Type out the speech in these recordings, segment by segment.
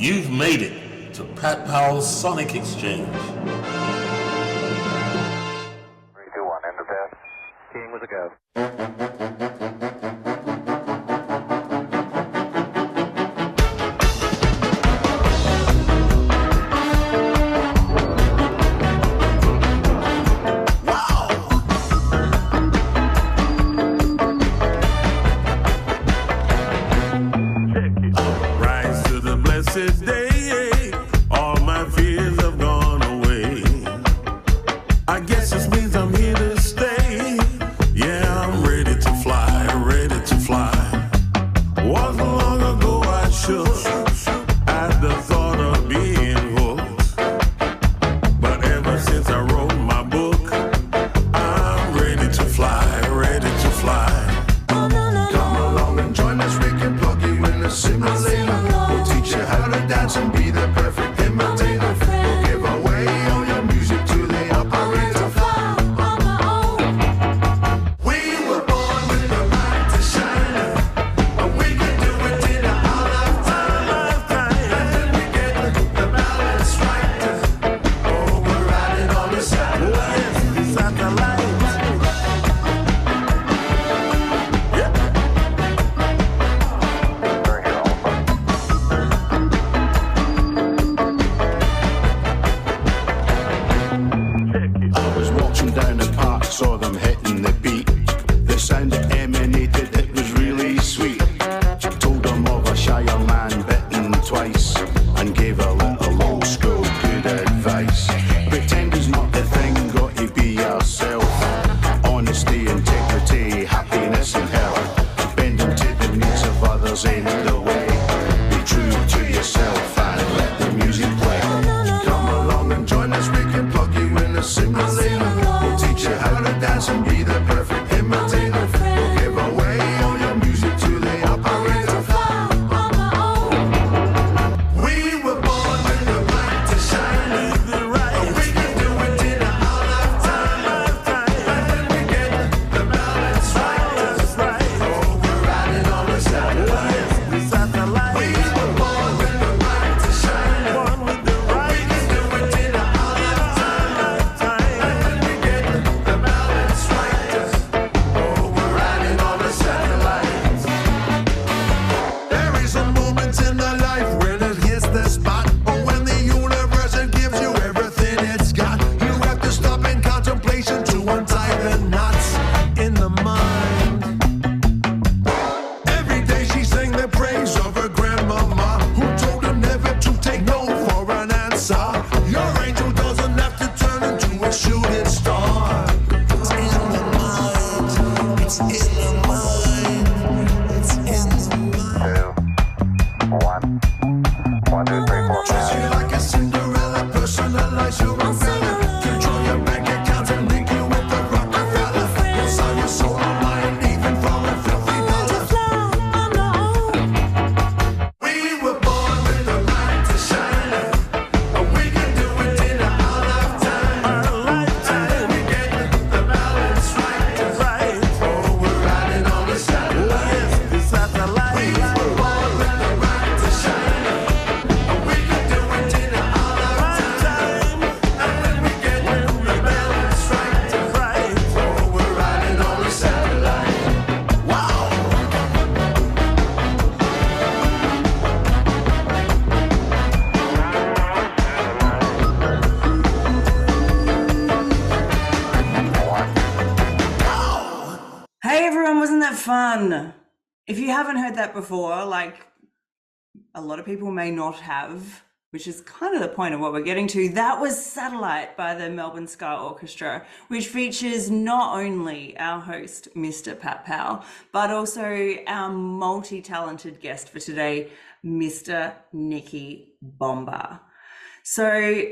You've made it to Pat Powell's Sonic Exchange. 3, 2, 1, end of test. King with a go. Day, all my fears have gone away. I guess this means I'm here to stay. Yeah, I'm ready to fly, ready to fly. Wasn't long ago I shook at the thought of being hooked. But ever since I wrote my book, I'm ready to fly, ready to fly. Come along and join us, we can plug you in the simulator. Teach you how to dance and be the perfect imitator. We'll give away all your music to the operator. We were born with the right to shine, and we can do it in our lifetime. And then we get the balance right. Oh, we're riding on the satellite. Down the park, saw them hitting the beat. The sound that emanated, it was really sweet. Told them of a shy young man bitten twice, and gave a little old school good advice. Pretending's not the thing, got to be yourself. Honesty, integrity, happiness and health. Bending to the needs of others ain't the way. Be true to yourself and let the music play. Come along and join us, we can plug you in the simulator. Teach you how to dance and be the perfect imitator. We'll give away all your music to the operator. We were born with the right to shine, and we can do it in our lifetime. And then we get the balance right. Oh, we're riding on the satellite. We were born with the right to shine, and we can do it in our lifetime. And then we get the balance right. Oh, we're riding on the satellite. There is a moment in the life when it hits the spot, or when the universe gives you everything it's got. You have to stop in contemplation to untie the knots in the mind. Every day she sang the praise of her grandmama, who told her never to take no for an answer. Your angel doesn't have to turn into a shooting star. It's in the mind. It's in the mind. It's in the mind. 2, 1, 1, 2, 3, 4, Dress 5. you like a Cinderella, personalize your umbrella. Control your bank account and link you with the Rockefeller. You'll sell your soul online, even for a filthy dollar. We were born with the right to shine, and we can do it in our lifetime. And then we get the balance right. Oh, we're riding on the satellite. We were born with the right to shine, and we can do it in our lifetime. And then we get the balance right. Oh, we're riding on the satellite. Wow. Hey everyone, wasn't that fun? If you haven't heard that before, like a lot of people may not have, which is kind of the point of what we're getting to, that was Satellite by the Melbourne Ska Orchestra, which features not only our host, Mr. Pat Powell, but also our multi-talented guest for today, Mr. Nicky Bomba. So,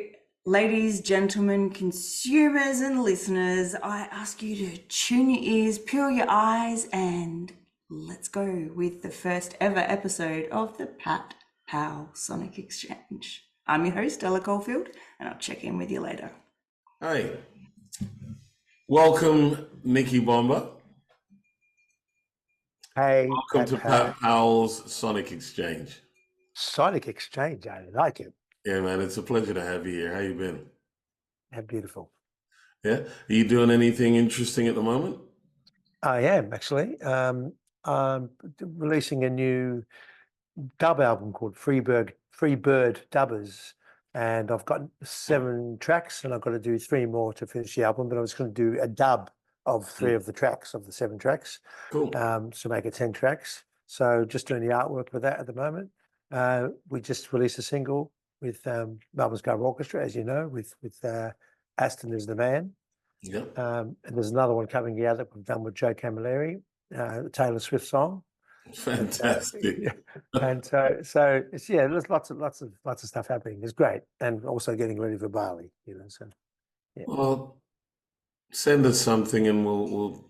ladies, gentlemen, consumers and listeners, I ask you to tune your ears, peel your eyes, and let's go with the first ever episode of the Pat Powell Sonic Exchange. I'm your host, Ella Caulfield, and I'll check in with you later. Hi. Welcome, Nicky Bomba. Hey. Welcome to Pat Powell's Sonic Exchange. Sonic Exchange. I like it. Yeah, man, it's a pleasure to have you here. How you been? How beautiful. Yeah, are you doing anything interesting at the moment? I am actually. I'm releasing a new dub album called Freebird Dubbers, and I've got 7 tracks, and I've got to do 3 more to finish the album. But I was going to do a dub of 3 of the tracks of the 7 tracks, Cool. so make it 10 tracks. So just doing the artwork for that at the moment. We just released a single with Melbourne's Orchestra, as you know, with Aston is the man. Yeah. And there's another one coming out that we've done with Joe Camilleri, the Taylor Swift song. Fantastic. And so it's, there's lots of stuff happening. It's great, and also getting ready for Bali. So yeah. Well, send us something and we'll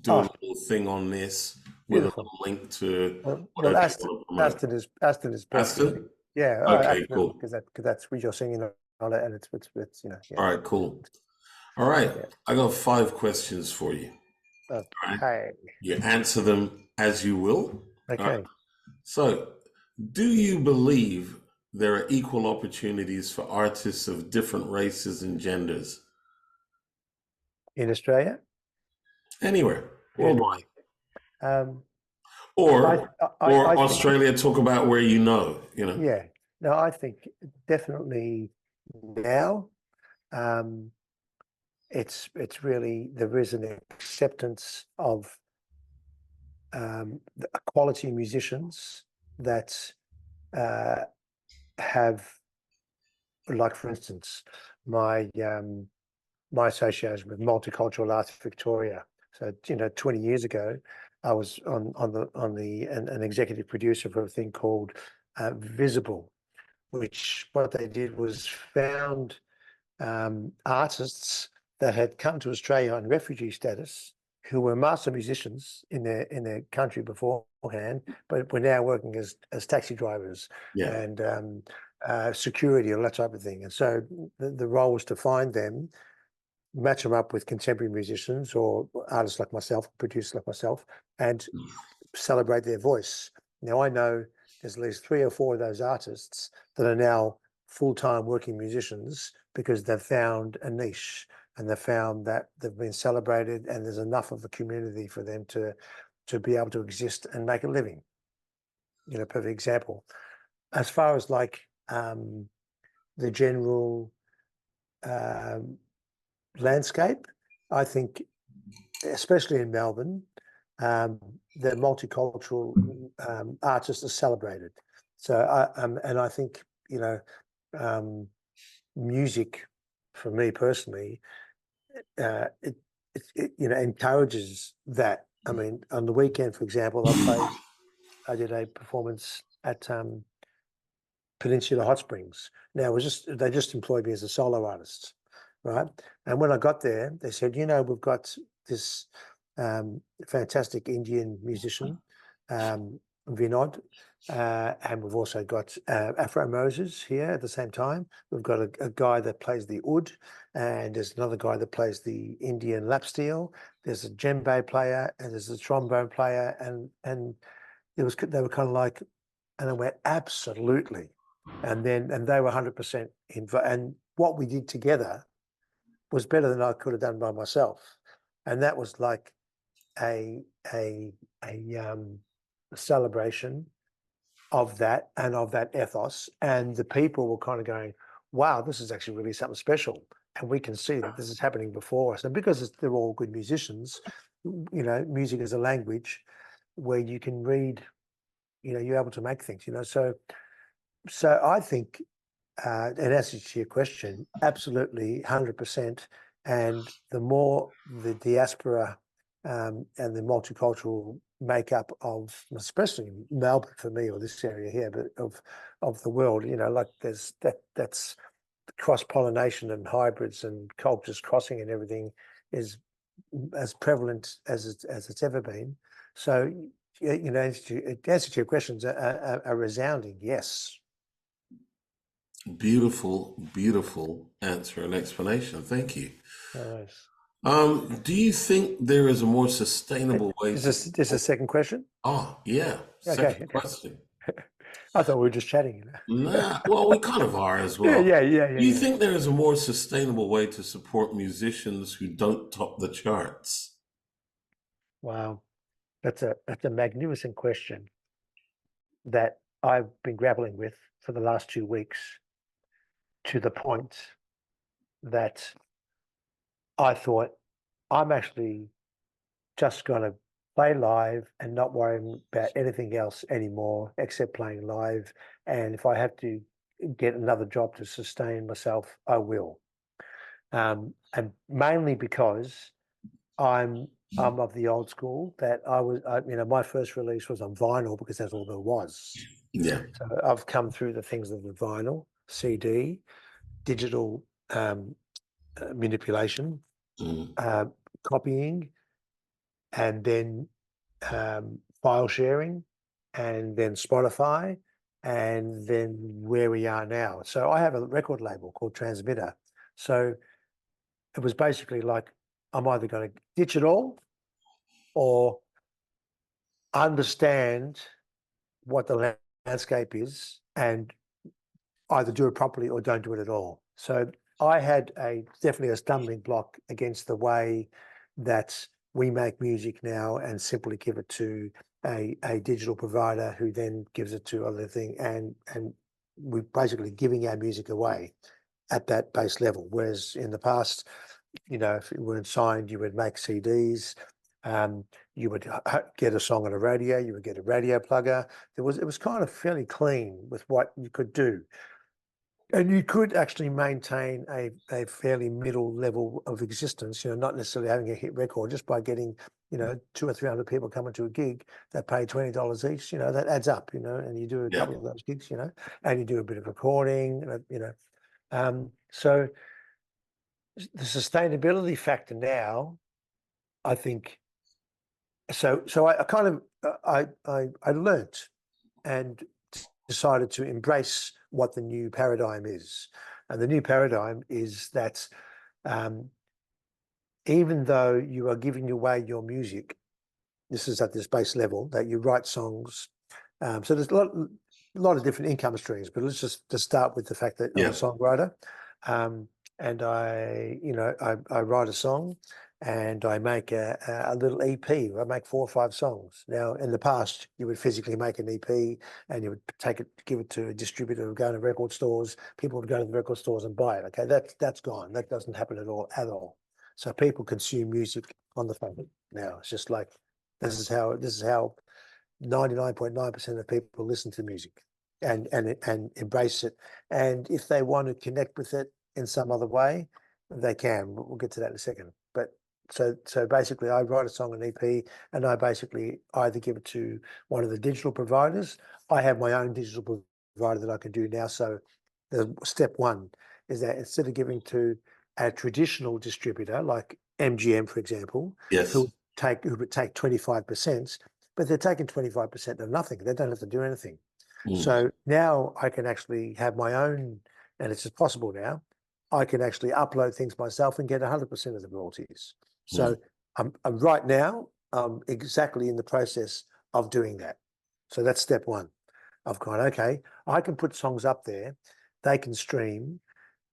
do a Oh, little thing on this with a beautiful. little link to Well, whatever you Aston want to promote. Aston is best. Aston? Yeah. Okay, cool. Because that's what you're singing on it, and it's yeah. All right, cool. All right, Yeah. I got 5 questions for you. Okay. You answer them as you will. All Okay. right. So, do you believe there are equal opportunities for artists of different races and genders? In Australia. Anywhere, Yeah. worldwide. Or Or Australia, talk about where you know. Yeah. No, I think definitely now. It's really, there is an acceptance of the quality musicians that have, like for instance, my association with Multicultural Arts Victoria. So 20 years ago, I was an executive producer for a thing called Visible, which what they did was found artists that had come to Australia on refugee status, who were master musicians in their country beforehand, but were now working as taxi drivers and security, all that type of thing. And so the role was to find them, match them up with contemporary musicians or artists like myself, producers like myself, and celebrate their voice. Now I know there's at least 3 or 4 of those artists that are now full-time working musicians because they've found a niche, and they've found that they've been celebrated, and there's enough of a community for them to be able to exist and make a living. Perfect example. As far as like the general landscape, I think, especially in Melbourne, the multicultural artists are celebrated. So I think music, for me personally, it encourages that. I mean, on the weekend, for example, I did a performance at Peninsula Hot Springs. Now they just employed me as a solo artist, right? And when I got there, they said, we've got this fantastic Indian musician, Vinod, and we've also got Afro Moses here at the same time. We've got a guy that plays the oud, and there's another guy that plays the Indian lap steel. There's a djembe player, and there's a trombone player, and they were kind of like, and I went, absolutely. And they were 100% involved. And what we did together was better than I could have done by myself. And that was like a celebration of that and of that ethos. And the people were kind of going, wow, this is actually really something special. And we can see that this is happening before us. And because they're all good musicians, music is a language where you can read, you're able to make things, So I think, in answer to your question, absolutely 100%. And the more the diaspora and the multicultural makeup of, especially Melbourne for me, or this area here, but of the world, like that's cross-pollination and hybrids and cultures crossing and everything is as prevalent as it's ever been. So, answer to your questions, a resounding yes. Beautiful, beautiful answer and explanation. Thank you. Nice. Do you think there is a more sustainable way? Is this a second question? Oh, yeah. Okay. Second question. I thought we were just chatting. Nah, well, we kind of are as Yeah, well. Do you yeah. think there is a more sustainable way to support musicians who don't top the charts? Wow, that's a magnificent question that I've been grappling with for the last 2 weeks, to the point that I thought I'm actually just going to play live and not worrying about anything else anymore except playing live. And if I have to get another job to sustain myself, I will. And mainly because I'm of the old school that my first release was on vinyl because that's all there was. Yeah. So I've come through the things of the vinyl, CD, digital manipulation, Mm. copying, and then file sharing, and then Spotify, and then where we are now. So I have a record label called Transmitter. So it was basically like, I'm either going to ditch it all or understand what the landscape is and either do it properly or don't do it at all. So I had definitely a stumbling block against the way that we make music now and simply give it to a digital provider who then gives it to other thing, and we're basically giving our music away at that base level. Whereas in the past, if you weren't signed, you would make CDs. You would get a song on a radio. You would get a radio plugger. It was kind of fairly clean with what you could do. And you could actually maintain a fairly middle level of existence, not necessarily having a hit record, just by getting, 200 or 300 people coming to a gig that pay $20 each, that adds up, and you do a Yeah. couple of those gigs, and you do a bit of recording, so the sustainability factor now, I think, so I kind of, I learnt and decided to embrace what the new paradigm is. And the new paradigm is that even though you are giving away your music, this is at this base level, that you write songs. So there's a lot of different income streams, but let's just start with the fact that I'm a songwriter. And I write a song and I make a little EP. I make 4 or 5 songs. Now, in the past, you would physically make an EP and you would give it to a distributor who would go to record stores. People would go to the record stores and buy it. Okay, that's gone. That doesn't happen at all. So people consume music on the phone now. It's just like this is how 99.9% of people listen to music and embrace it. And if they want to connect with it in some other way, they can. We'll get to that in a second. But so basically, I write a song, an EP, and I basically either give it to one of the digital providers. I have my own digital provider that I can do now. So the step one is that instead of giving to a traditional distributor like MGM, for example, Yes. who would take 25%, but they're taking 25% of nothing. They don't have to do anything. So now I can actually have my own, and it's just possible now. I can actually upload things myself and get 100% of the royalties. So I'm right now, exactly in the process of doing that. So that's step one. I've gone, okay, I can put songs up there, they can stream,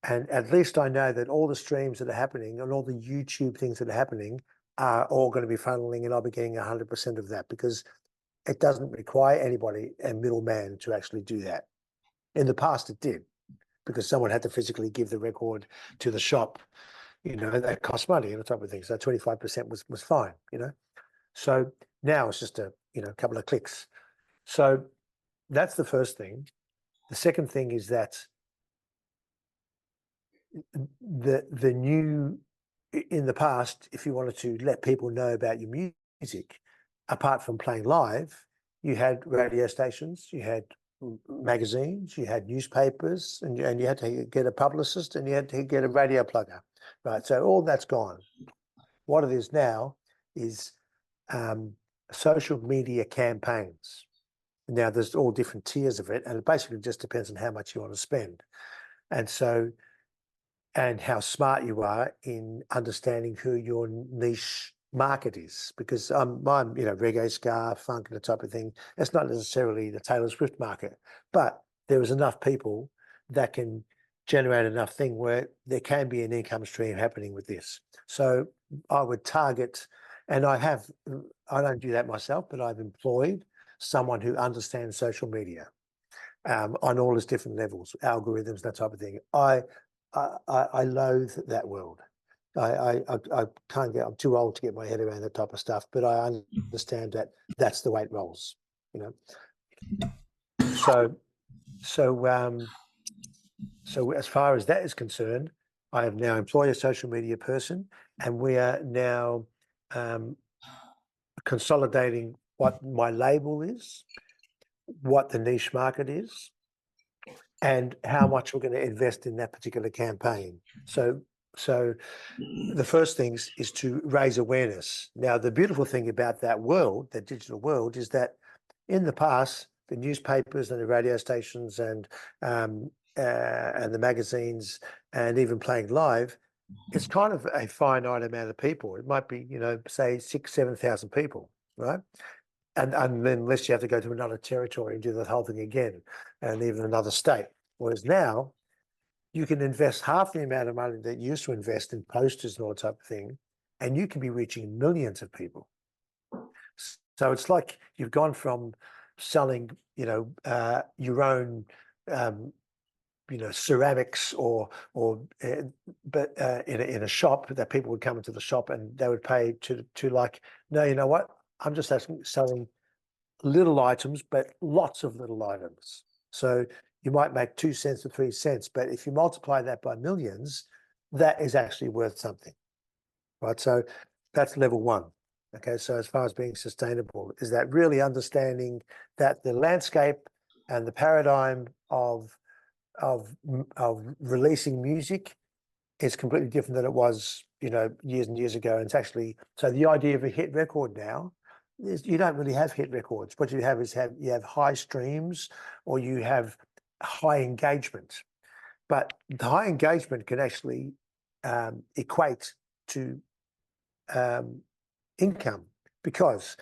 and at least I know that all the streams that are happening and all the YouTube things that are happening are all going to be funneling, and I'll be getting 100% of that, because it doesn't require anybody, a middleman, to actually do that. In the past, it did, because someone had to physically give the record to the shop, that cost money and that type of thing. So 25% was fine, So now it's just a couple of clicks. So that's the first thing. The second thing is that the new, in the past, if you wanted to let people know about your music, apart from playing live, you had radio stations, you had magazines, you had newspapers, and you had to get a publicist, and you had to get a radio plugger, right? So all that's gone. What it is now is social media campaigns. Now there's all different tiers of it, and it basically just depends on how much you want to spend. And how smart you are in understanding who your niche market is, because I'm reggae, ska, funk, and the type of thing. It's not necessarily the Taylor Swift market, but there is enough people that can generate enough thing where there can be an income stream happening with this. So I would target, and I don't do that myself, but I've employed someone who understands social media on all its different levels, algorithms, that type of thing. I loathe that world. I can't get. I'm too old to get my head around that type of stuff. But I understand that that's the way it rolls. So as far as that is concerned, I have now employed a social media person, and we are now consolidating what my label is, what the niche market is, and how much we're going to invest in that particular campaign. So the first thing is to raise awareness. Now, the beautiful thing about that world, that digital world, is that in the past, the newspapers and the radio stations and the magazines and even playing live, it's kind of a finite amount of people. It might be, say 6,000, 7,000 people, right? And then unless you have to go to another territory and do the whole thing again, and even another state. Whereas now, you can invest half the amount of money that you used to invest in posters and all that type of thing, and you can be reaching millions of people. So it's like you've gone from selling, your own, ceramics but in a shop that people would come into the shop and they would pay to like, no, you know what? I'm just selling little items, but lots of little items. So you might make 2 cents or 3 cents, but if you multiply that by millions, that is actually worth something, right? So that's level one. Okay, so as far as being sustainable, is that really understanding that the landscape and the paradigm of releasing music is completely different than it was, years and years ago. And it's actually, so the idea of a hit record now is you don't really have hit records. What you have is you have high streams, or you have high engagement. But the high engagement can actually equate to income, because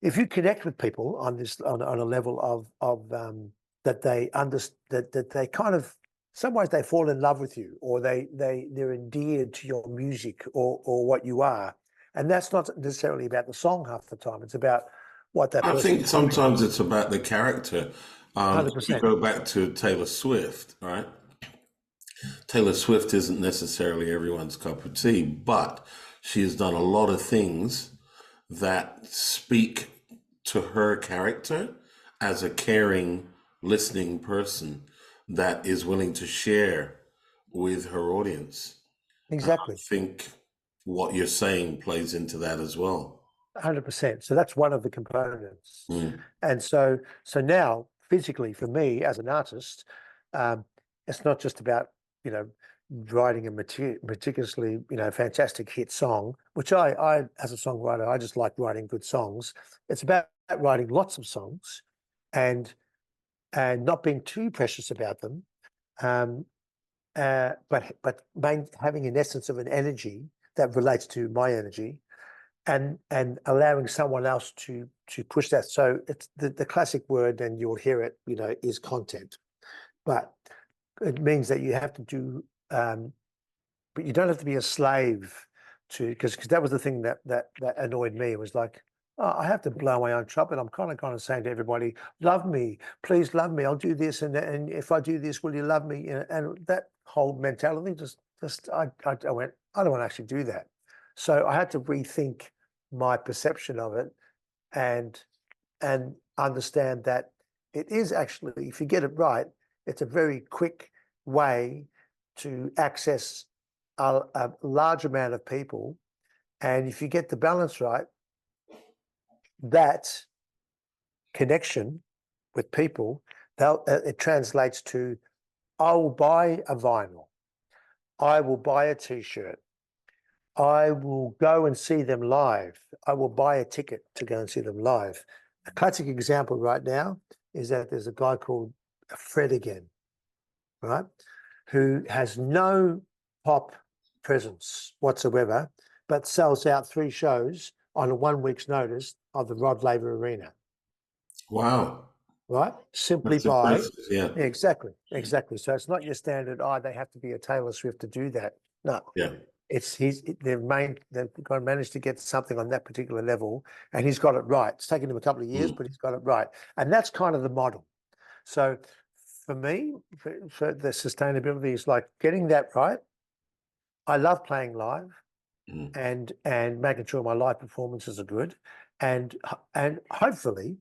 if you connect with people on a level of that they kind of, some ways they fall in love with you, or they're endeared to your music or what you are, and that's not necessarily about the song half the time. It's about what that. I think sometimes it's about the character. 100%. If you go back to Taylor Swift, right? Taylor Swift isn't necessarily everyone's cup of tea, but she has done a lot of things that speak to her character as a caring, listening person that is willing to share with her audience. Exactly. I think what you're saying plays into that as well. 100%. So that's one of the components. And so now, physically, for me as an artist, it's not just about, writing a meticulously, fantastic hit song, which I as a songwriter, I just like writing good songs. It's about writing lots of songs and not being too precious about them, but having an essence of an energy that relates to my energy, and allowing someone else to push that. So it's the classic word, and you'll hear it, is content. But it means that you have to do, but you don't have to be a slave to, because that was the thing that annoyed me. It was like, oh, I have to blow my own trumpet. I'm kind of saying to everybody, love me, please love me. I'll do this, and if I do this, will you love me? And that whole mentality I went, I don't want to actually do that. So I had to rethink my perception of it, and understand that it is actually, if you get it right, it's a very quick way to access a large amount of people. And if you get the balance right, that connection with people, it translates to, I will buy a vinyl, I will buy a t-shirt, I will go and see them live, I will buy a ticket to go and see them live. A classic example right now is that there's a guy called Fred Again, right, who has no pop presence whatsoever, but sells out 3 shows on a 1 week's notice of the Rod Laver Arena, Wow. right? Simply That's by impressive. Yeah. exactly. So it's not your standard. They have to be a Taylor Swift to do that. No, Yeah. they've managed to get something on that particular level, and he's got it right. It's taken him a couple of years, but he's got it right, and that's kind of the model. So for me, for the sustainability is like getting that right. I love playing live and making sure my live performances are good, and hopefully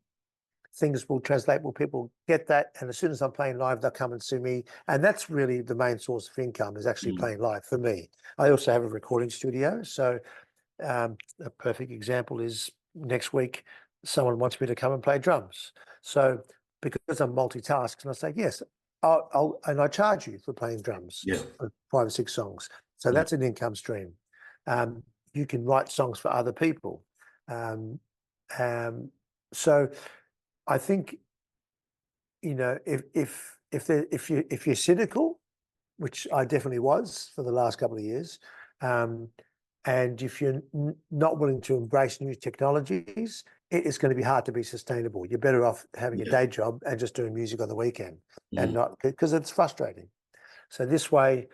things will translate. Will people get that? And as soon as I'm playing live, they'll come and see me, and that's really the main source of income is actually playing live for me. I also have a recording studio, so a perfect example is next week someone wants me to come and play drums. So because I'm multitasking, I say yes, and I charge you for playing drums for 5 or 6 songs. So that's an income stream. You can write songs for other people. So I think, you know, if you're cynical, which I definitely was for the last couple of years, and if you're not willing to embrace new technologies, it is going to be hard to be sustainable. You're better off having a day job and just doing music on the weekend, and not because it's frustrating. So this way,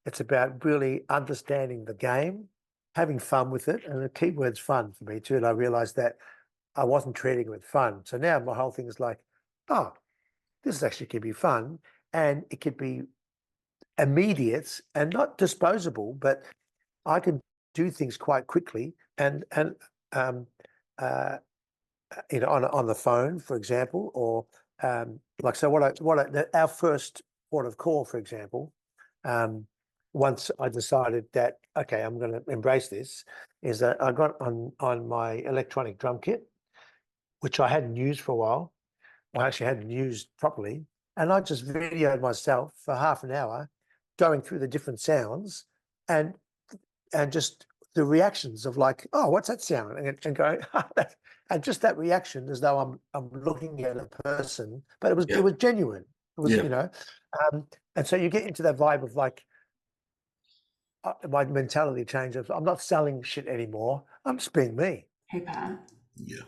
it's about really understanding the game, having fun with it, and the key word's fun for me too. And I realized that I wasn't treating it with fun. So now my whole thing is like, oh, this actually could be fun, and it could be immediate and not disposable, but I can do things quite quickly and you know, on the phone, for example, or like, so our first port of call, for example, once I decided that, okay, I'm going to embrace this, is that I got on my electronic drum kit, which I hadn't used for a while. I actually hadn't used properly. And I just videoed myself for half an hour going through the different sounds and just the reactions of like, oh, what's that sound? And going, and just that reaction as though I'm looking at a person, but it was genuine. It was, you know, and so you get into that vibe of like, my mentality changes. I'm not selling shit anymore. I'm just being me. Hey, Pat. Yeah.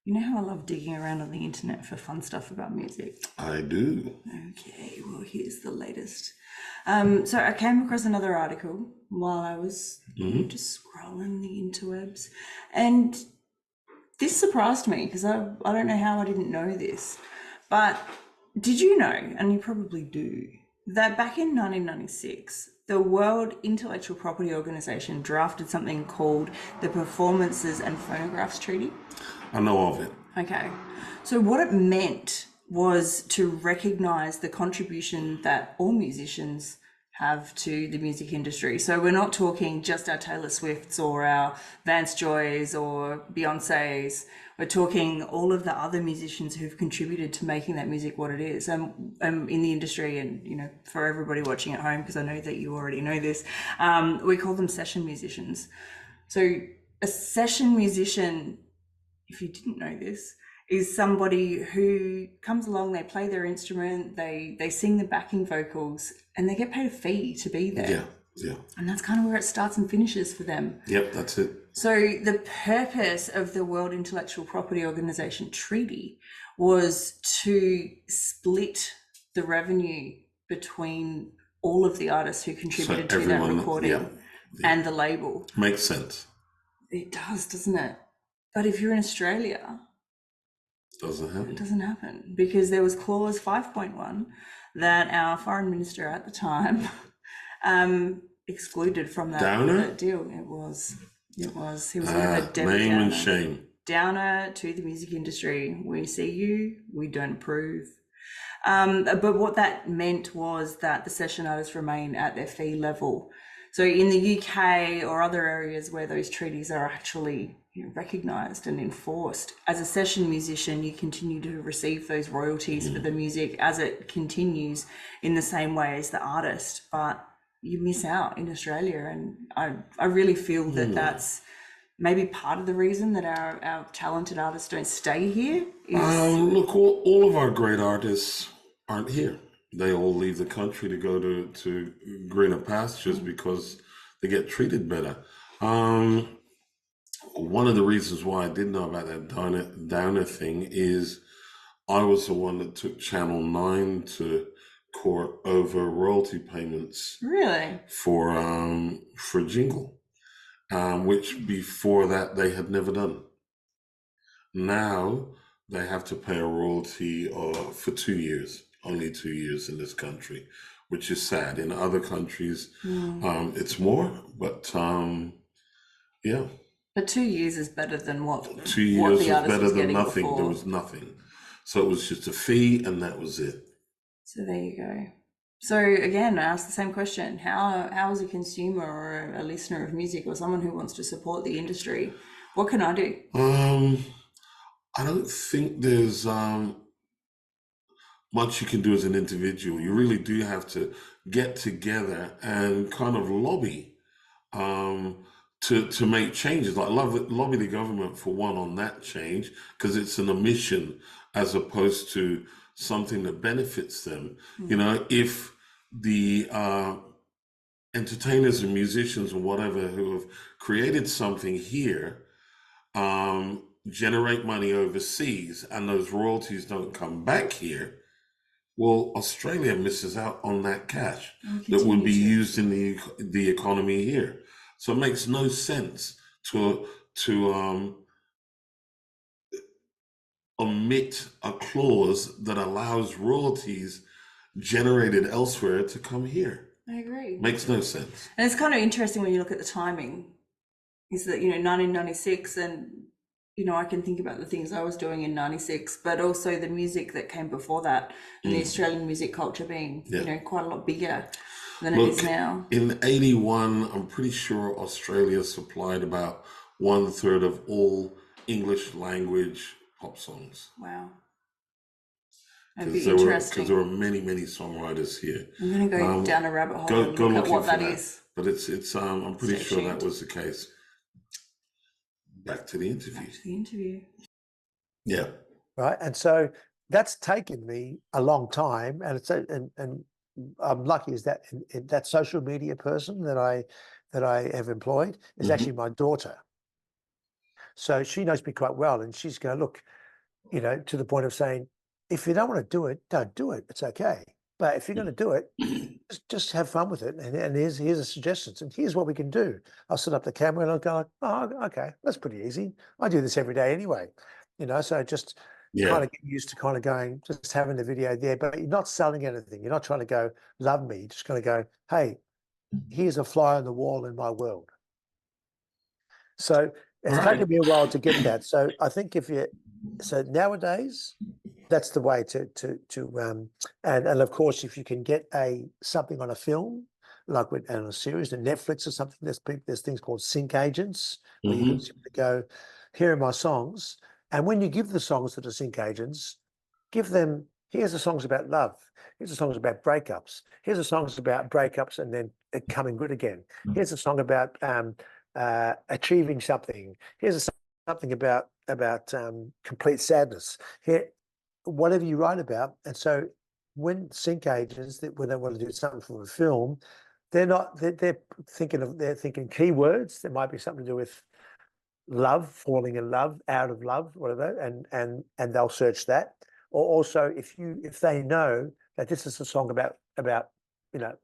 You know how I love digging around on the internet for fun stuff about music? I do. Okay, well, here's the latest. So I came across another article while I was just scrolling the interwebs, and this surprised me because I don't know how I didn't know this, but did you know, and you probably do, that back in 1996, the World Intellectual Property Organization drafted something called the Performances and Phonographs Treaty? I know of it. Okay. So what it meant was to recognize the contribution that all musicians have to the music industry. So we're not talking just our Taylor Swifts or our Vance Joys or Beyoncés. We're talking all of the other musicians who've contributed to making that music what it is. In the industry, and you know, for everybody watching at home, because I know that you already know this, we call them session musicians. So a session musician, if you didn't know this, is somebody who comes along, they play their instrument, they sing the backing vocals, and they get paid a fee to be there. Yeah. And that's kind of where it starts and finishes for them. Yep, that's it. So the purpose of the World Intellectual Property Organization Treaty was to split the revenue between all of the artists who contributed to that recording and the label. Makes sense. It does, doesn't it? But if you're in Australia, doesn't happen. It doesn't happen because there was clause 5.1 that our foreign minister at the time excluded from that deal. It was. He was never Debbie name Downer. And shame. Downer to the music industry. We see you, we don't approve. But what that meant was that the session artists remain at their fee level. So in the UK or other areas where those treaties are actually recognised and enforced, as a session musician, you continue to receive those royalties for the music as it continues in the same way as the artist, but you miss out in Australia. And I really feel that that's maybe part of the reason that our talented artists don't stay here. Look, all of our great artists aren't here. They all leave the country to go to greener pastures because they get treated better. Um, One of the reasons why I didn't know about that Downer thing is I was the one that took Channel 9 to court over royalty payments Really? for Jingle, which before that they had never done. Now they have to pay a royalty for 2 years, only 2 years in this country, which is sad. In other countries, it's more, but yeah, But 2 years is better than what 2 what years the was artist better was than getting nothing. There before. was nothing. So it was just a fee and that was it. So there you go. So again, I ask the same question: How as a consumer or a listener of music or someone who wants to support the industry, what can I do? I don't think there's much you can do as an individual. You really do have to get together and kind of lobby to make changes. Like lobby the government for one on that change because it's an omission as opposed to something that benefits them. You know, if the entertainers and musicians and whatever who have created something here generate money overseas and those royalties don't come back here, well, Australia misses out on that cash that would be used in the economy here. So it makes no sense to omit a clause that allows royalties generated elsewhere to come here. I agree. Makes no sense. And it's kind of interesting when you look at the timing, is that, 1996, and, I can think about the things I was doing in 96, but also the music that came before that and the Australian music culture being, quite a lot bigger than it is now. In 81, I'm pretty sure Australia supplied about 1/3 of all English language pop songs. Wow. That'd be Because interesting. there were many, many songwriters here. I'm going to go down a rabbit hole Go and look at looking what for that that. is. But it's I'm pretty Stay sure that tuned. was the case. Back to the interview. Back to the interview. Yeah. Right. And so that's taken me a long time. And and I'm lucky is that that social media person that I have employed is actually my daughter. So she knows me quite well, and she's going, look, to the point of saying, if you don't want to do it, don't do it. It's okay. But if you're going to do it, just have fun with it. And here's a suggestion. And here's what we can do. I'll set up the camera and I'll go, oh, okay, that's pretty easy. I do this every day anyway. So just kind of get used to kind of going, just having the video there, but you're not selling anything. You're not trying to go, love me. You're just going to go, hey, here's a fly on the wall in my world. So it's taken me a while to get that. So I think so nowadays, that's the way to and of course, if you can get something on a film, like on a series, on Netflix or something, there's things called sync agents where you can simply go, here are my songs. And when you give the songs to the sync agents, give them, here's the songs about love. Here's the songs about breakups. Here's the songs about breakups and then it coming good again. Here's a song about achieving something. Here's something about complete sadness. Here, whatever you write about. And so when sync agents, when they want to do something for a film, they're thinking keywords that might be something to do with love, falling in love, out of love, whatever, and they'll search that. Or also if they know that this is a song about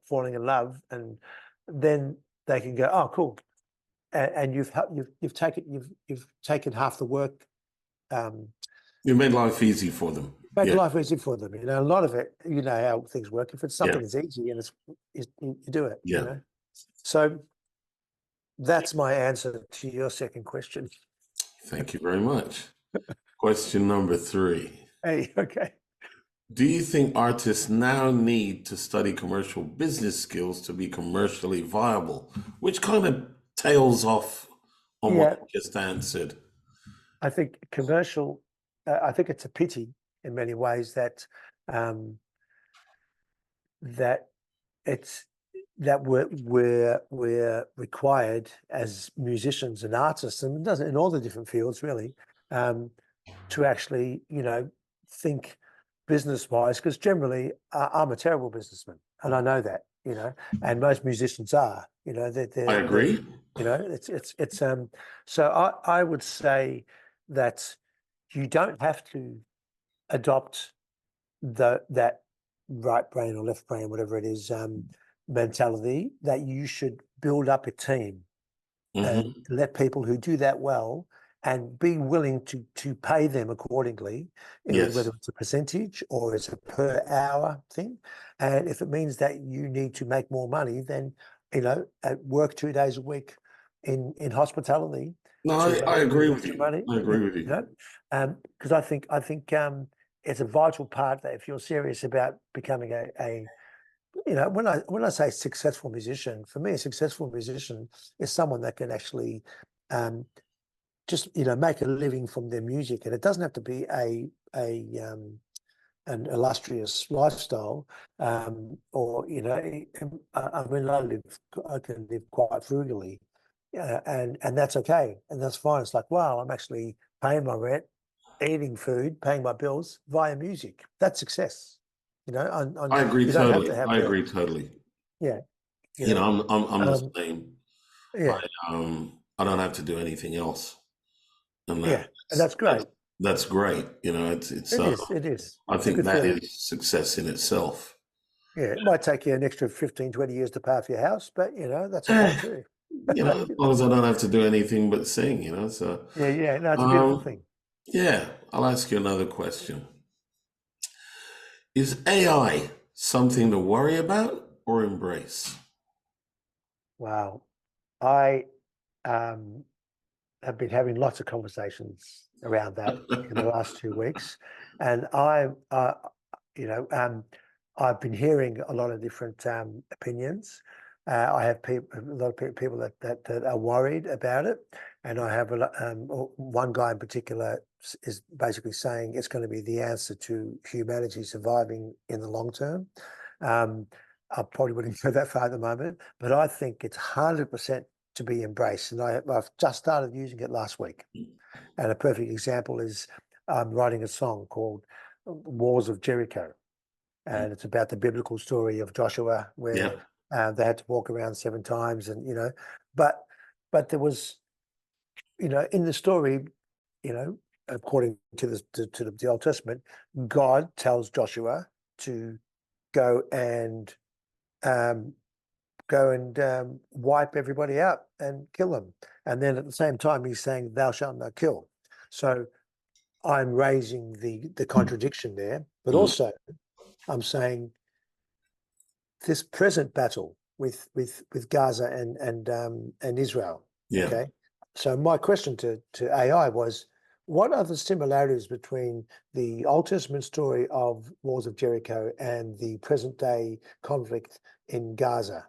falling in love, and then they can go, oh, cool. And you've taken half the work. You made life easy for them. Make life easy for them. A lot of it, how things work. If it's something that's easy and you do it. Yeah. So that's my answer to your second question. Thank you very much. Question number 3. Hey, okay. Do you think artists now need to study commercial business skills to be commercially viable? Which kind of tails off on what you just answered. I think I think it's a pity in many ways that we're required as musicians and artists, and it doesn't in all the different fields really, to actually think business-wise, because generally I'm a terrible businessman, and I know that, and most musicians are, I agree. So I would say that you don't have to adopt that right brain or left brain, whatever it is, mentality, that you should build up a team and let people who do that well and be willing to pay them accordingly, Yes. whether it's a percentage or it's a per hour thing. And if it means that you need to make more money, then, work 2 days a week in hospitality. No, I agree with you. Money, I agree with you. Because I think it's a vital part that if you're serious about becoming when I say successful musician, for me, a successful musician is someone that can actually just make a living from their music, and it doesn't have to be an illustrious lifestyle, or I can live quite frugally, and that's okay, and that's fine. It's like, wow, I'm actually paying my rent, eating food, paying my bills via music. That's success. I agree totally. I agree totally. Yeah. I'm the same. Yeah. I don't have to do anything else. And that's great. That's great. It is. I think that is success in itself. Yeah, it might take you an extra 15, 20 years to pay off your house, but that's okay too. As long as I don't have to do anything but sing, so. Yeah, no, it's a beautiful thing. Yeah, I'll ask you another question. Is AI something to worry about or embrace? Wow. I have been having lots of conversations around that in the last 2 weeks. And I've been hearing a lot of different opinions. I have a lot of people that are worried about it. And I have one guy in particular is basically saying it's going to be the answer to humanity surviving in the long term. I probably wouldn't go that far at the moment, but I think it's 100% to be embraced. And I've just started using it last week. And a perfect example is I'm writing a song called Walls of Jericho. And it's about the biblical story of Joshua, where they had to walk around 7 times, and but there was, in the story, according to the Old Testament, God tells Joshua to go and wipe everybody out and kill them, and then at the same time he's saying, "Thou shalt not kill." So I'm raising the contradiction there, but also I'm saying this present battle with Gaza and Israel. Yeah. Okay. So my question to AI was, what are the similarities between the Old Testament story of Walls of Jericho and the present day conflict in Gaza?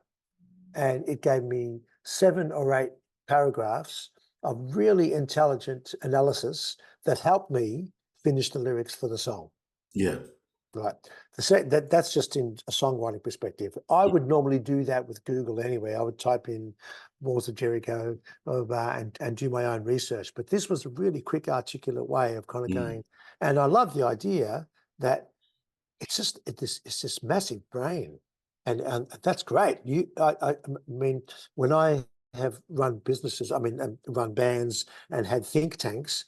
And it gave me 7 or 8 paragraphs of really intelligent analysis that helped me finish the lyrics for the song. Yeah. Right. That's just in a songwriting perspective. I would normally do that with Google anyway. I would type in Walls of Jericho and do my own research. But this was a really quick, articulate way of kind of going. And I love the idea that it's this massive brain, and that's great. I mean, when I have run businesses, and run bands and had think tanks,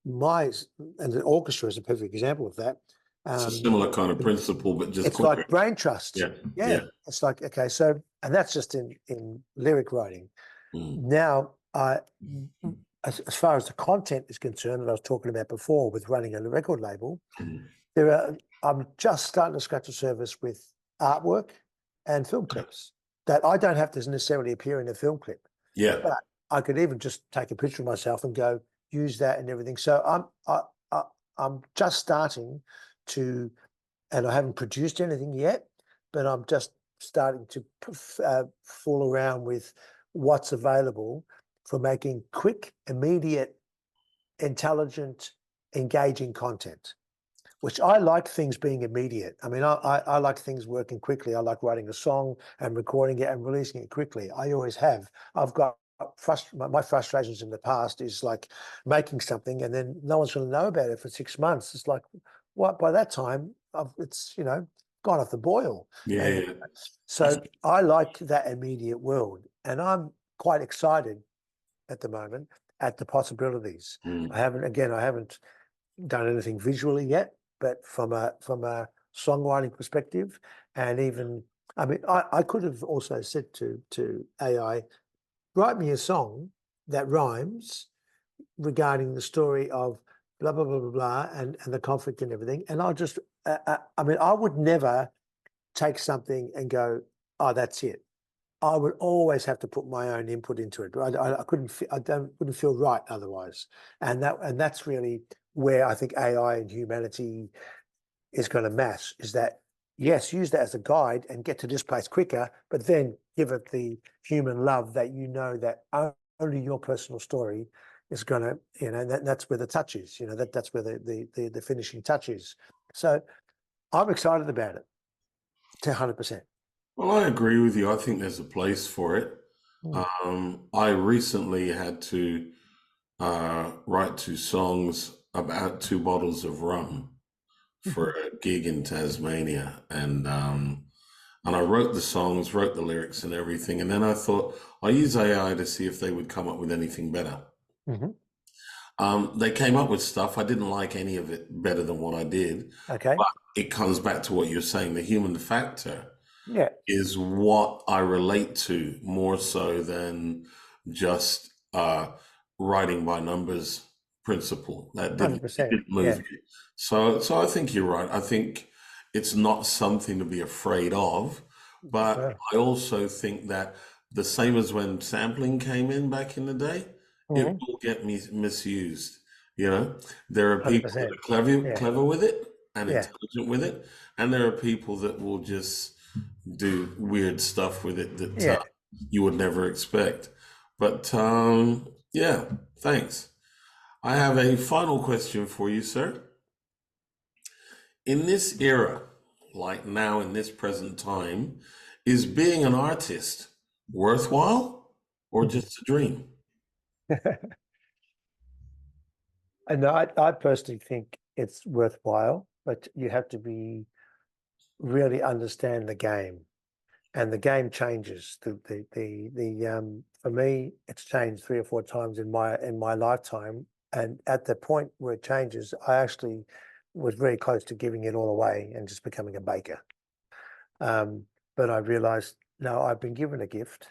and the orchestra is a perfect example of that. It's a similar kind of principle, but just it's quicker. like brain trust. Yeah. It's like, okay, so, and that's just in lyric writing. Now, as far as the content is concerned, that I was talking about before with running a record label, I'm just starting to scratch the surface with artwork and film clips that I don't have to necessarily appear in a film clip. Yeah. But I could even just take a picture of myself and go use that and everything. So I'm just starting to, and I haven't produced anything yet, but I'm just starting to fool around with what's available for making quick, immediate, intelligent, engaging content, which I like things being immediate. I mean, I like things working quickly. I like writing a song and recording it and releasing it quickly. I always have. I've got my frustrations in the past is like making something and then no one's going to know about it for 6 months. It's like, what? By that time, it's gone off the boil. Yeah, And yeah. so I like that immediate world, and I'm quite excited at the moment at the possibilities. I haven't done anything visually yet, but from a songwriting perspective, and even I could have also said to AI, write me a song that rhymes regarding the story of blah blah blah blah blah and the conflict and everything, and I'll just I would never take something and go, oh, that's it. I would always have to put my own input into it. I wouldn't feel right otherwise. And that's really where I think AI and humanity is going to mass, is that, yes, use that as a guide and get to this place quicker, but then give it the human love that that only your personal story is going to, that's where the touch is, that's where the finishing touch is. So I'm excited about it to 100%. Well, I agree with you. I think there's a place for it. I recently had to write 2 songs about 2 bottles of rum for a gig in Tasmania, and I wrote the songs, wrote the lyrics, and everything. And then I thought I'll use AI to see if they would come up with anything better. They came up with stuff. I didn't like any of it better than what I did. Okay. But it comes back to what you're saying. The human factor Yeah. is what I relate to more so than just writing by numbers principle. That didn't, 100%, it didn't move me. So I think you're right. I think it's not something to be afraid of, but I also think that the same as when sampling came in back in the day, it will get misused. There are people that are clever with it and intelligent with it, and there are people that will just do weird stuff with it that you would never expect. But thanks. I have a final question for you, sir. In this era, like now in this present time, is being an artist worthwhile or just a dream? And I personally think it's worthwhile, but you have to really understand the game, and the game changes. For me, it's changed 3 or 4 times in my lifetime, and at the point where it changes, I actually was very close to giving it all away and just becoming a baker. But I realized, no, I've been given a gift,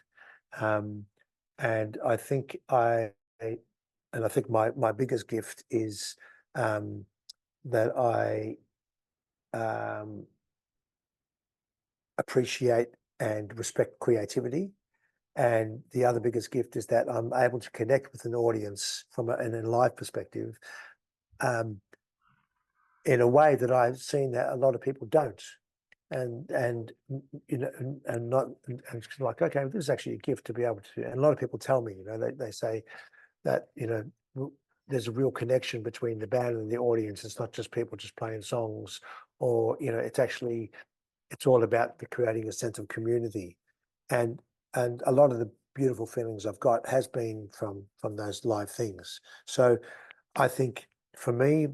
and I think my biggest gift is that I appreciate and respect creativity. And the other biggest gift is that I'm able to connect with an audience from in a live perspective in a way that I've seen that a lot of people don't. And it's like, okay, this is actually a gift to be able to. And a lot of people tell me, they say that, there's a real connection between the band and the audience. It's not just people just playing songs, or, it's all about creating a sense of community. And a lot of the beautiful feelings I've got has been from those live things. So I think for me,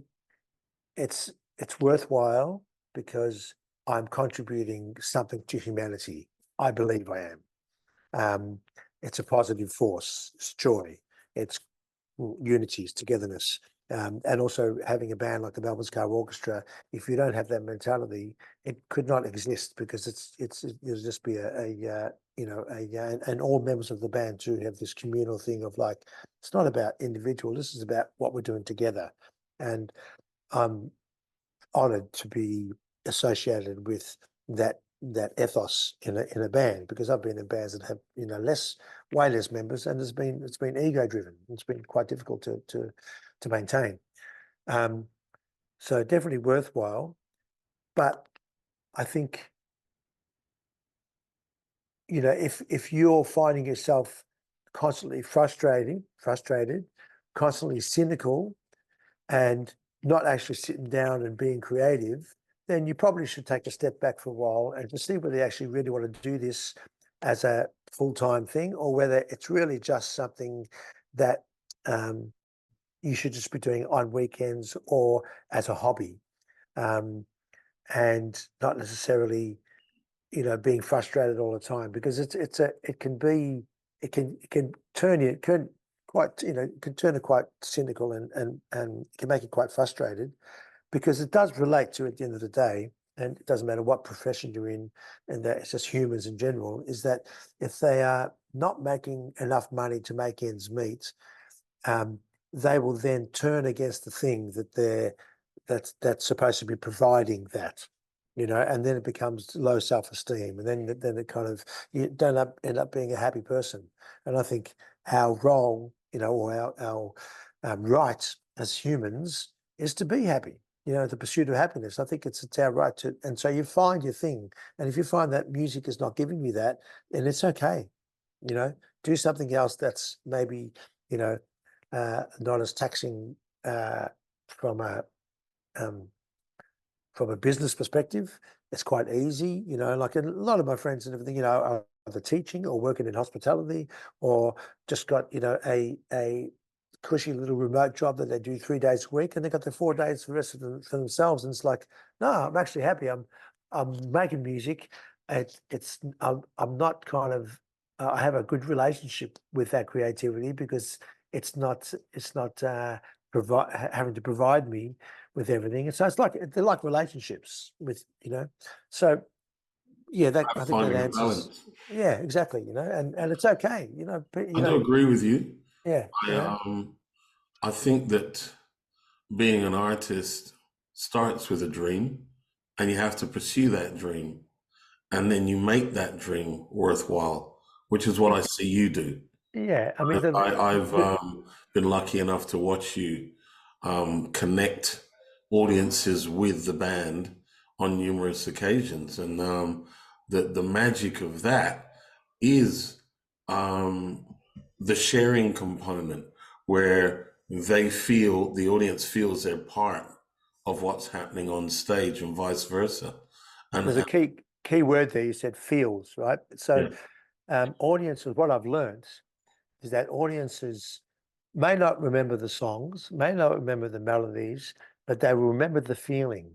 it's worthwhile because I'm contributing something to humanity. I believe I am. It's a positive force. It's joy. It's unity, it's togetherness. And also having a band like the Melbourne Orchestra, if you don't have that mentality, it could not exist, because it'll just be and all members of the band too have this communal thing of like, it's not about individual, this is about what we're doing together. And I'm honored to be associated with that ethos in a band, because I've been in bands that have way less members, and it's been ego driven. It's been quite difficult to maintain. So definitely worthwhile, but I think if you're finding yourself constantly frustrated, constantly cynical, and not actually sitting down and being creative, then you probably should take a step back for a while and to see whether you actually really want to do this as a full-time thing, or whether it's really just something that you should just be doing on weekends or as a hobby. and not necessarily, you know, being frustrated all the time, because it can turn you, it can quite, you know, it can turn it quite cynical, and can make you quite frustrated, because it does relate to, at the end of the day, and it doesn't matter what profession you're in, and that it's just humans in general, is that if they are not making enough money to make ends meet, they will then turn against the thing that's supposed to be providing that, you know, and then it becomes low self-esteem, and then it kind of, you don't end up being a happy person. And I think our role, you know, or our right as humans is to be happy, you know, the pursuit of happiness. I think it's our right to, and so you find your thing, and if you find that music is not giving you that, then it's okay, you know, do something else that's maybe, you know, not as taxing from a business perspective. It's quite easy, you know, like a lot of my friends and everything, you know, are either teaching or working in hospitality, or just got, you know, a cushy little remote job that they do 3 days a week, and they got the 4 days for the rest of them for themselves. And it's like, no, I'm actually happy. I'm making music. I'm not kind of, I have a good relationship with that creativity, because it's not having to provide me with everything. And so it's like, they're like relationships with, you know, so yeah, that, I think that Finding a answers. balance. Yeah, exactly. You know, and it's okay. You know, I do agree with you. Yeah. You know? I think that being an artist starts with a dream, and you have to pursue that dream, and then you make that dream worthwhile, which is what I see you do. Yeah. I mean, I've been lucky enough to watch you connect audiences with the band on numerous occasions, and the magic of that is the sharing component, where the audience feels they're part of what's happening on stage, and vice versa. And there's a key word there. You said feels, right? So audiences, what I've learned is that audiences may not remember the songs, may not remember the melodies, but they will remember the feeling.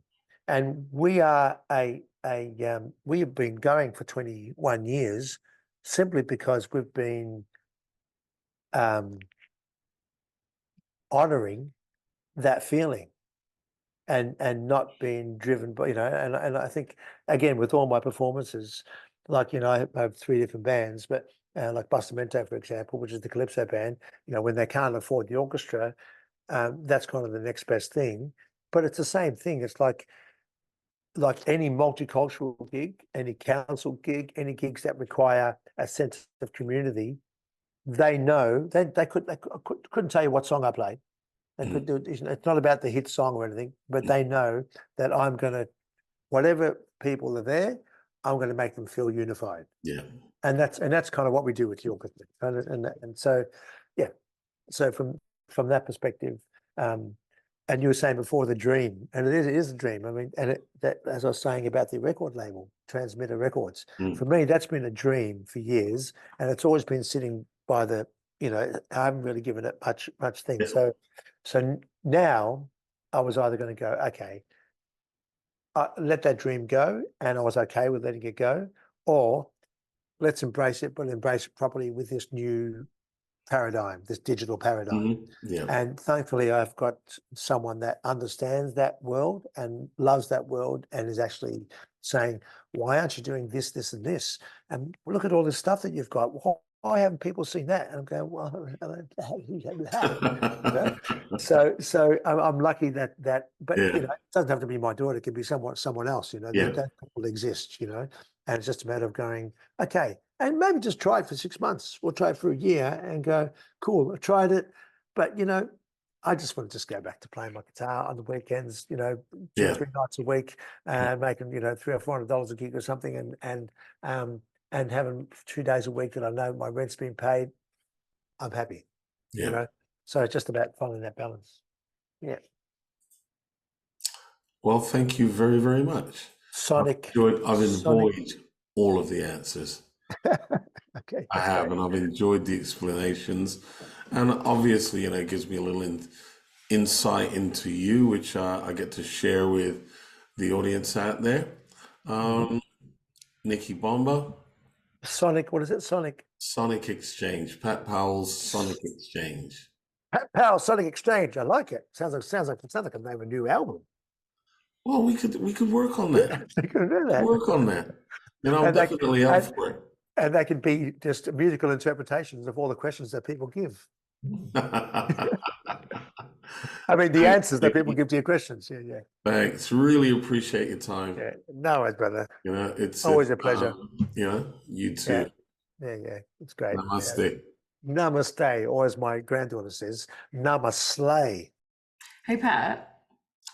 And we are we have been going for 21 years simply because we've been honoring that feeling, and not being driven by, you know, and I think, again, with all my performances, like, you know, I have 3 different bands, but like Bustamante, for example, which is the Calypso band, you know, when they can't afford the orchestra, that's kind of the next best thing. But it's the same thing. It's like any multicultural gig, any council gig, any gigs that require a sense of community, they know they couldn't tell you what song I played. They could do it. It's not about the hit song or anything, but they know that I'm going to, whatever people are there, I'm going to make them feel unified. Yeah. And that's kind of what we do with the orchestra. And so, yeah. So from that perspective, and you were saying before, the dream, and it is a dream. I mean, and that, as I was saying about the record label, Transmitter Records, for me, that's been a dream for years, and it's always been sitting by the, you know, I haven't really given it much thing. Yeah. So now I was either going to go, okay, let that dream go, and I was okay with letting it go, or let's embrace it, but embrace it properly with this new paradigm, this digital paradigm. Yeah. And thankfully, I've got someone that understands that world and loves that world, and is actually saying, why aren't you doing this, this, and this? And look at all this stuff that you've got. Why haven't people seen that? And I'm going, well, you know? So I'm lucky that, but you know, it doesn't have to be my daughter. It could be someone else. You know, that people exist. You know, and it's just a matter of going, okay, and maybe just try it for 6 months, or try it for a year, and go, cool, I tried it, but you know, I just want to just go back to playing my guitar on the weekends. You know, 2 or 3 nights a week, making, you know, $300 or $400 a gig or something, and having 2 days a week that I know my rent's been paid. I'm happy. You know, so it's just about finding that balance. Yeah. Well, thank you very, very much. Sonic. I've enjoyed all of the answers. Okay. I have, and I've enjoyed the explanations, and obviously, you know, it gives me a little insight into you, which I get to share with the audience out there. Nicky Bomba, Sonic, what is it? Sonic Exchange, Pat Powell's Sonic Exchange. Pat Powell, Sonic Exchange. I like it. Sounds like a name of a new album. Well, we could work on that. They could do that. Work on that. I'm And that- definitely up and- for it. And that could be just musical interpretations of all the questions that people give. I mean, the answers that people give to your questions. Yeah. Thanks. Really appreciate your time. Yeah. No worries, brother. It's Always a pleasure. You too. Yeah. It's great. Namaste. Yeah. Namaste, or as my granddaughter says, namaslay. Hey, Pat.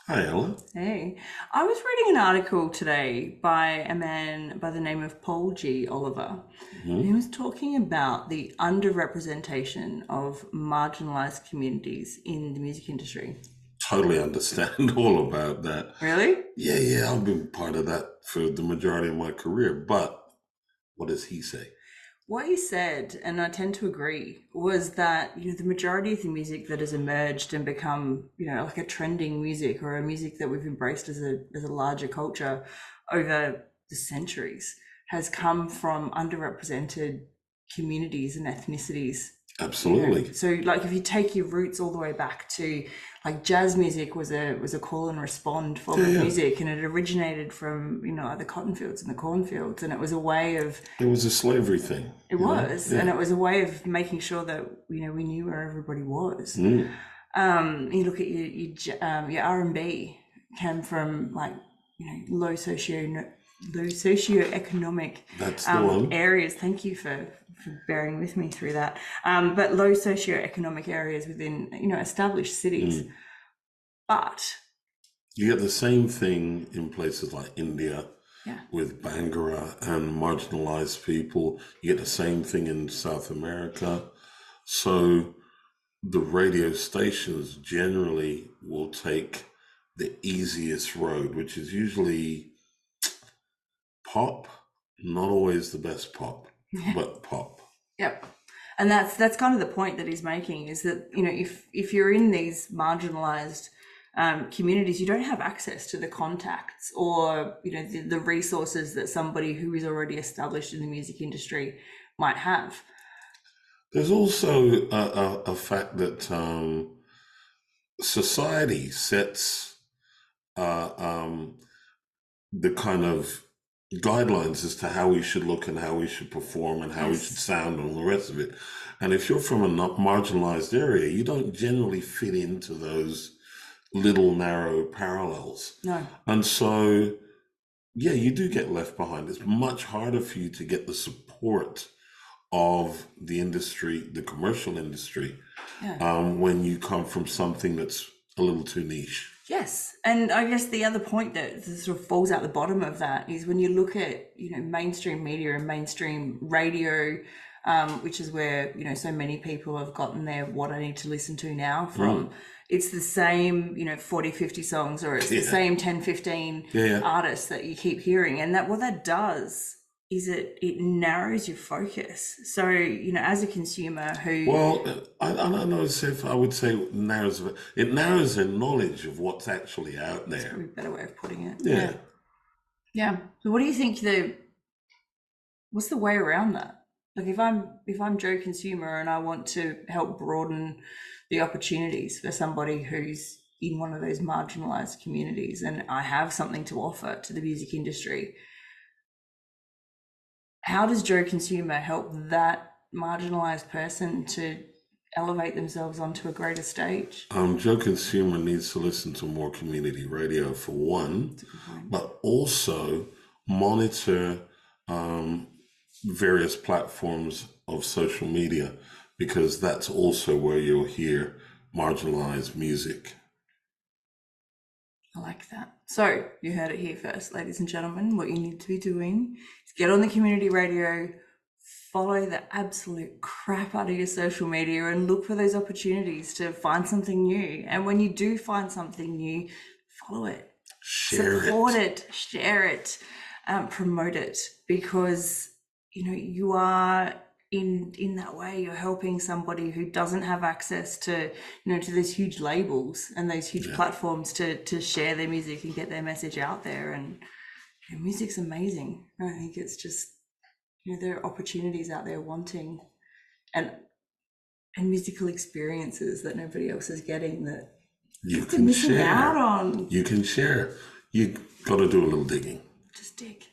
Hi, Ella. Hey. I was reading an article today by a man by the name of Paul G. Oliver. He was talking about the underrepresentation of marginalized communities in the music industry. Totally understand all about that. Really? Yeah. I've been part of that for the majority of my career. But what does he say? What he said, and I tend to agree, was that the majority of the music that has emerged and become like a trending music or a music that we've embraced as a larger culture over the centuries has come from underrepresented communities and ethnicities. Absolutely. So like if you take your roots all the way back to like jazz music was a call and respond form of music, and it originated from the cotton fields and the cornfields, and it was a way of It was a slavery thing. it was, and it was a way of making sure that we knew where everybody was. You look at your R&B came from like low socioeconomic That's the one. areas. Thank you for bearing with me through that. But low socioeconomic areas within established cities. But You get the same thing in places like India yeah, with Bangara and marginalized people. You get the same thing in South America. So the radio stations generally will take the easiest road, which is usually pop, not always the best pop, but pop. yep. And that's kind of the point that he's making, is that if you're in these marginalized communities, you don't have access to the contacts or the resources that somebody who is already established in the music industry might have. There's also a fact that society sets the kind of guidelines as to how we should look and how we should perform and how we should sound and all the rest of it. And if you're from a marginalized area, you don't generally fit into those little narrow parallels. No. And so, yeah, you do get left behind. It's much harder for you to get the support of the industry, the commercial industry, when you come from something that's a little too niche. Yes, and I guess the other point that sort of falls out the bottom of that is when you look at mainstream media and mainstream radio, which is where so many people have gotten their what I need to listen to now from. It's the same 40, 50 songs, or it's the same 10, 15 artists that you keep hearing, and that what that does is it narrows your focus. So, as a consumer who... Well, I don't know if I would say it narrows the knowledge of what's actually out there. That's probably a better way of putting it. Yeah. Yeah. So what do you think what's the way around that? Like if I'm Joe Consumer and I want to help broaden the opportunities for somebody who's in one of those marginalized communities and I have something to offer to the music industry, how does Joe Consumer help that marginalized person to elevate themselves onto a greater stage? Joe Consumer needs to listen to more community radio for one, but also monitor various platforms of social media, because that's also where you'll hear marginalized music. I like that. So you heard it here first, ladies and gentlemen. What you need to be doing is get on the community radio, follow the absolute crap out of your social media and look for those opportunities to find something new. And when you do find something new, follow it, support it, share it, promote it, because you are in that way, you're helping somebody who doesn't have access to, to those huge labels and those huge platforms to share their music and get their message out there. And music's amazing. I think it's just, there are opportunities out there wanting and musical experiences that nobody else is getting that you can missing share. out on. You can share. You got to do a little digging. Just dig.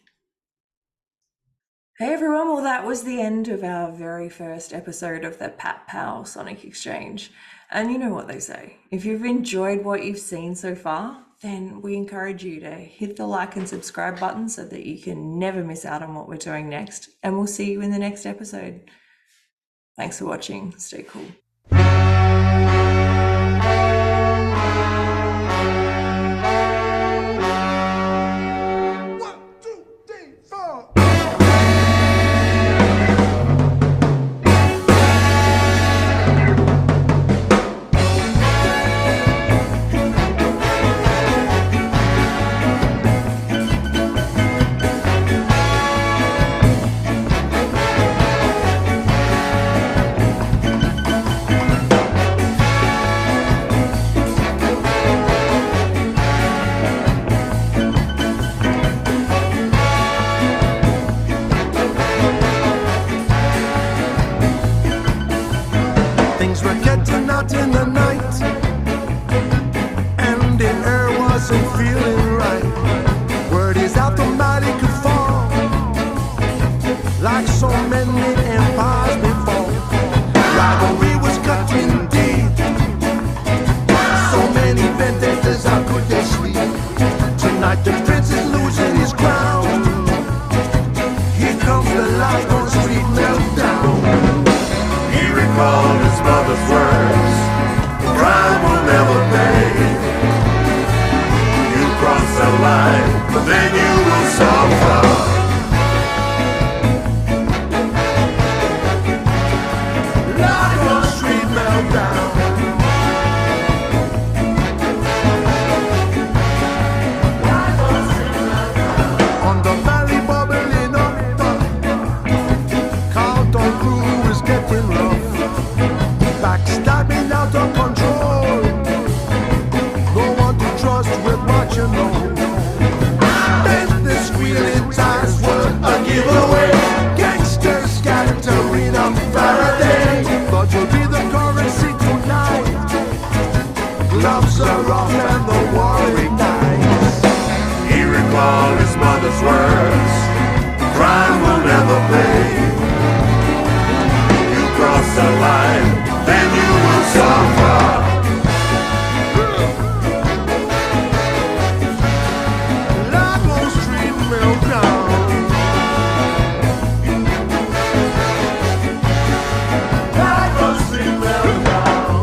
Hey everyone, well that was the end of our very first episode of the Pat Powell Sonic Exchange. And you know what they say, if you've enjoyed what you've seen so far, then we encourage you to hit the like and subscribe button so that you can never miss out on what we're doing next. And we'll see you in the next episode. Thanks for watching. Stay cool. Things were getting out in the night, and the air wasn't feeling right. Word is out the mighty could fall, like so many empires before. Rivalry was cutting deep, so many vendettas, how could they sleep? Tonight the prince is losing his crown. Here comes the light on street meltdown. He recalled his mother's words, crime will never pay. You cross the line, then you will suffer. Light on street meltdown. On the valley bubbling up, countdown crew is getting rough. Backstabbing out of control. No one to trust with what you know. Business squealing tires were a giveaway. Gangsters scattering up Faraday. But you'll be the currency tonight. Gloves are off and the war ignites. He recalled his mother's words, crime will never pay. You cross the line, then you will suffer. Lago Street meltdown. Lago Street meltdown.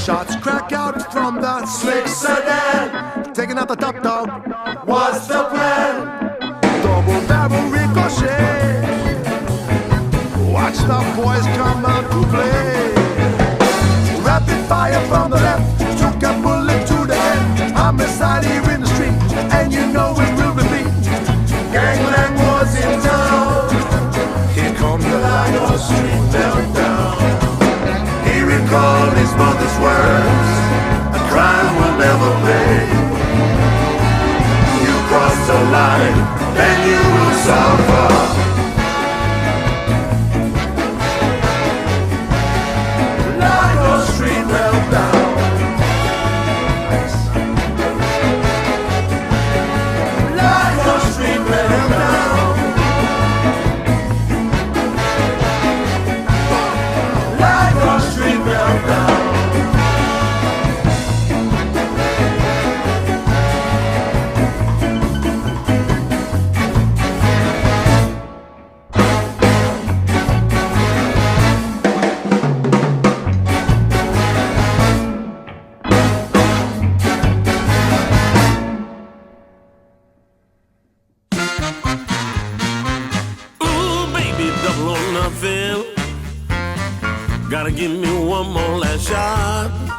Shots crack out from the slick sedan. Taking out the top dog. What's the plan? Double barrel ricochet. Watch the boys come out to play. Rapid fire from the left. Took a bullet to the head. Homicide here in the street, and you know it will repeat. Gangland was in town. Here comes the Lago Street meltdown. He recalled his mother's words, a crime will never pay. You cross the line, then you will suffer. Lago Street meltdown. Lago Street meltdown. Lago Street meltdown. Gotta give me one more last shot.